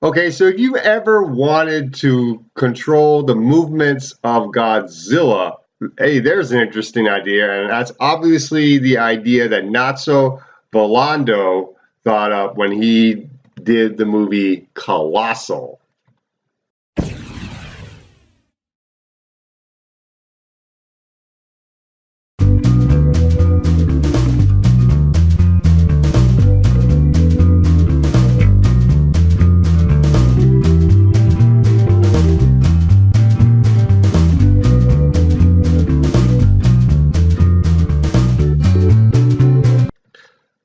Okay, so if you ever wanted to control the movements of Godzilla, hey, there's an interesting idea, and that's obviously the idea that Nacho Volando thought up when he did the movie Colossal.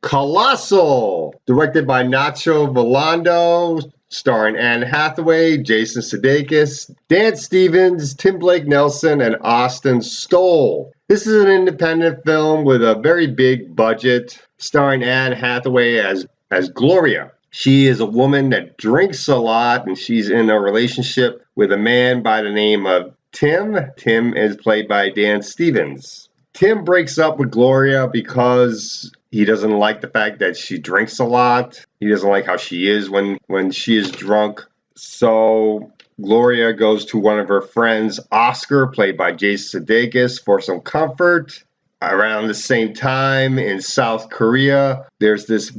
Colossal, directed by Nacho Volando, starring Anne Hathaway, Jason Sudeikis, Dan Stevens, Tim Blake Nelson, and Austin Stoll. This is an independent film with a very big budget, starring Anne Hathaway as Gloria. She is a woman that drinks a lot, and she's in a relationship with a man by the name of Tim. Tim is played by Dan Stevens. Tim breaks up with Gloria because he doesn't like the fact that she drinks a lot. He doesn't like how she is when she is drunk. So Gloria goes to one of her friends, Oscar, played by Jason Sudeikis, for some comfort. Around the same time in South Korea, there's this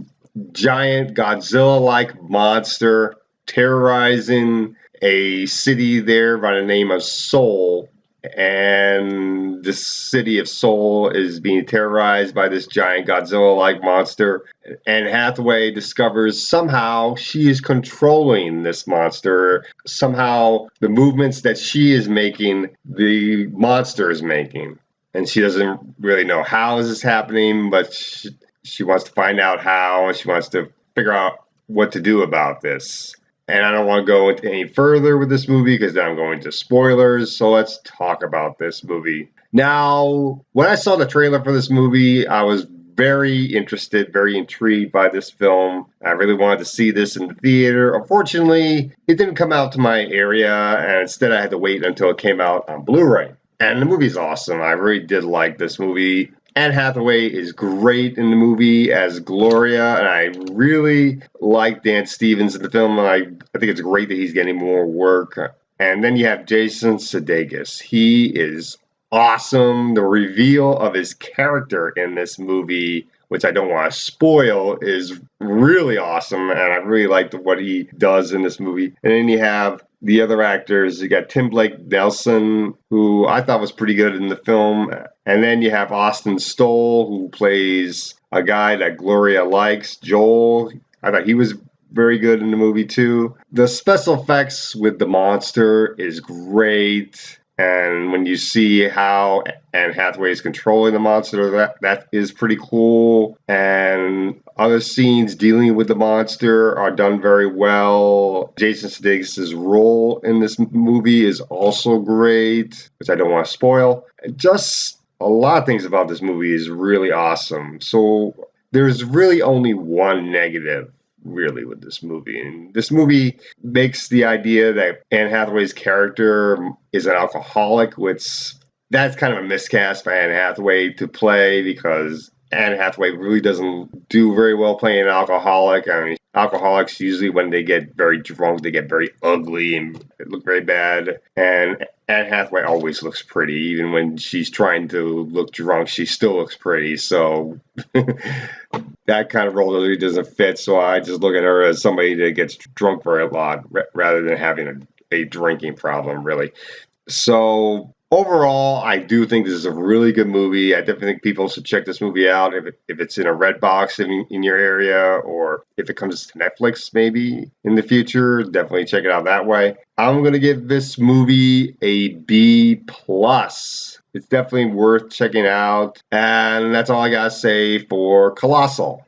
giant Godzilla-like monster terrorizing a city there by the name of Seoul. And the city of Seoul is being terrorized by this giant Godzilla-like monster. And Hathaway discovers somehow she is controlling this monster. Somehow the movements that she is making, the monster is making. And she doesn't really know how is this happening, but she wants to find out how, and she wants to figure out what to do about this. And I don't want to go into any further with this movie because then I'm going to spoilers. So let's talk about this movie. Now, when I saw the trailer for this movie, I was very interested, very intrigued by this film. I really wanted to see this in the theater. Unfortunately, it didn't come out to my area, and instead I had to wait until it came out on Blu-ray. And the movie's awesome. I really did like this movie. Anne Hathaway is great in the movie as Gloria, and I really like Dan Stevens in the film. I think it's great that he's getting more work. And then you have Jason Sudeikis. He is awesome. The reveal of his character in this movie, which I don't want to spoil, is really awesome, and I really liked what he does in this movie. And then you have the other actors. You got Tim Blake Nelson, who I thought was pretty good in the film. And then you have Austin Stoll, who plays a guy that Gloria likes, Joel. I thought he was very good in the movie, too. The special effects with the monster is great. And when you see how Anne Hathaway is controlling the monster, that is pretty cool. And other scenes dealing with the monster are done very well. Jason Sudeikis' role in this movie is also great, which I don't want to spoil. Just a lot of things about this movie is really awesome. So there's really only one negative, really, with this movie. And this movie makes the idea that Anne Hathaway's character is an alcoholic, which that's kind of a miscast for Anne Hathaway to play because Anne Hathaway really doesn't do very well playing an alcoholic. I mean, alcoholics usually, when they get very drunk, they get very ugly and look very bad. And Anne Hathaway always looks pretty. Even when she's trying to look drunk, she still looks pretty. So that kind of role really doesn't fit. So I just look at her as somebody that gets drunk very a lot rather than having a drinking problem, really. So overall, I do think this is a really good movie. I definitely think people should check this movie out if it's in a red box in your area, or if it comes to Netflix maybe in the future. Definitely check it out that way. I'm going to give this movie a B plus. It's definitely worth checking out. And that's all I got to say for Colossal.